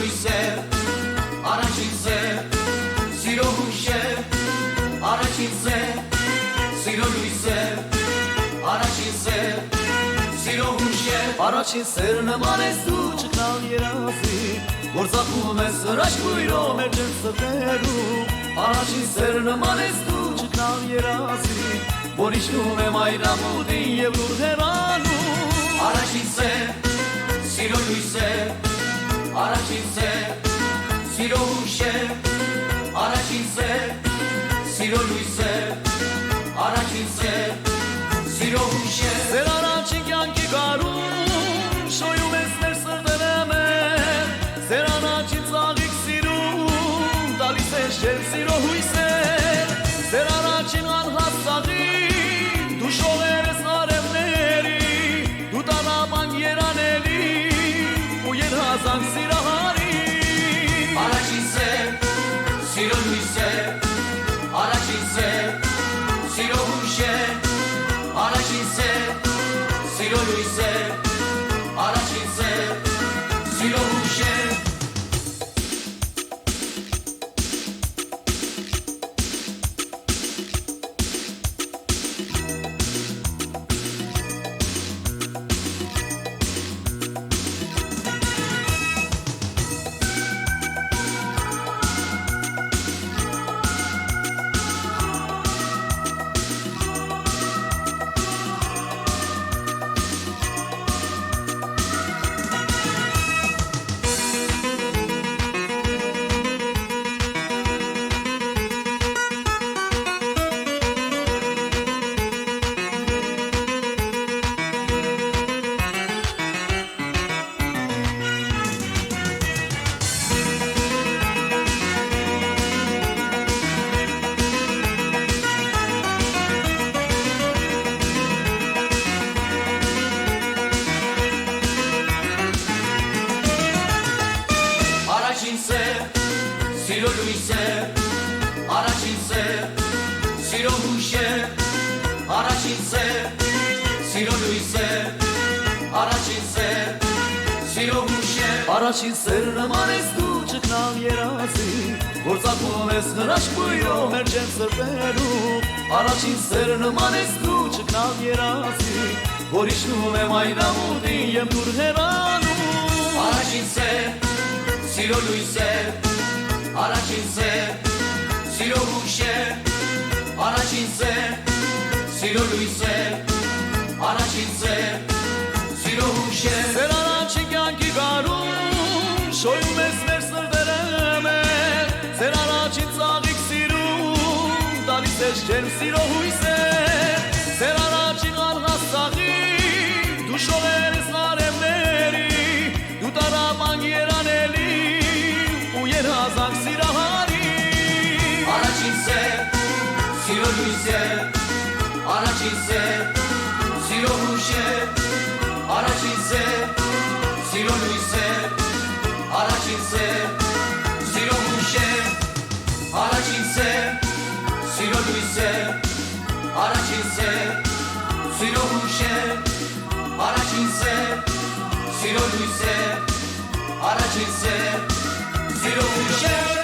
լույս է, առաջին սեր, սիրո հույս է, առաջին սեր, սիրո լույս է, առաջին սեր, սիրո հույս է, առաջին սեր նման ես դու չկան երազի, որ ծախում ես հրաշքույրով մեր ջերմ սրտերում, առաջին սեր նման ես դու չկան երազի, որ իջնում է մայրամուտին և լուր հեռանում, առաջին սեր, սիրո լույս է, առաջին սեր, սիրո հույս է, առաջին սեր, սիրո լույս է, առաջին սեր, սիրո հույս է, սեր առաջին կյանքի գարուն, շոյում ես մեր սրտերը մեր, սեր առաջին ծաղիկ սիրում, տալիս ես ջերմ սիրո հույս է, սեր առաջին անհասցաղի, դու շողեր ես արևների, դու տանապան երանելի, ու երհազանք սիրահարի, առաջին սեր, սիրո լույս է, առաջին սեր, սիրո հույս է, առաջին սեր, սիրո լույս է, առաջին սեր, սիրո հույս է, առաջին սեր, սիրո լույս է, առաջին սեր, սիրո հույս է, առաջին սեր, սիրո լույս է, առաջին սեր, սիրո հույս է, առաջին սեր նման ես դու չկնալ երազի, որ ծագում ես հրաշքույրով մեր ջերմ սրտերում, առաջին սեր նման ես դու չկնալ երազի, որ իջնում է մայրամուտին և դուր հեռանում, առաջին սեր, սիրո լույս է, առաջին սեր, սիրո հույս է, առաջին սեր, սիրո լույս է, առաջին սեր, սիրո հույս է, սեր առաջին կյանքի գարուն, շոյում ես մեր սրտերը մեր, սեր առաջին ծաղիկ սիրում, տալիս ես ջերմ սիրո հույս է, սեր առաջին անհասցաղի, դու շողեր ես արևների, դու տանապան երանելի, ու երհազանք սիրահարի, առաջին սեր, սիրո լույս է, առաջին սեր, սիրո հույս է, առաջին սեր, սիրո լույս է, առաջին սեր, սիրո հույս է, առաջին սեր, սիրո լույս է, առաջին սեր, սիրո հույս է, առաջին սեր, սիրո լույս է, առաջին սեր, սիրո հույս է,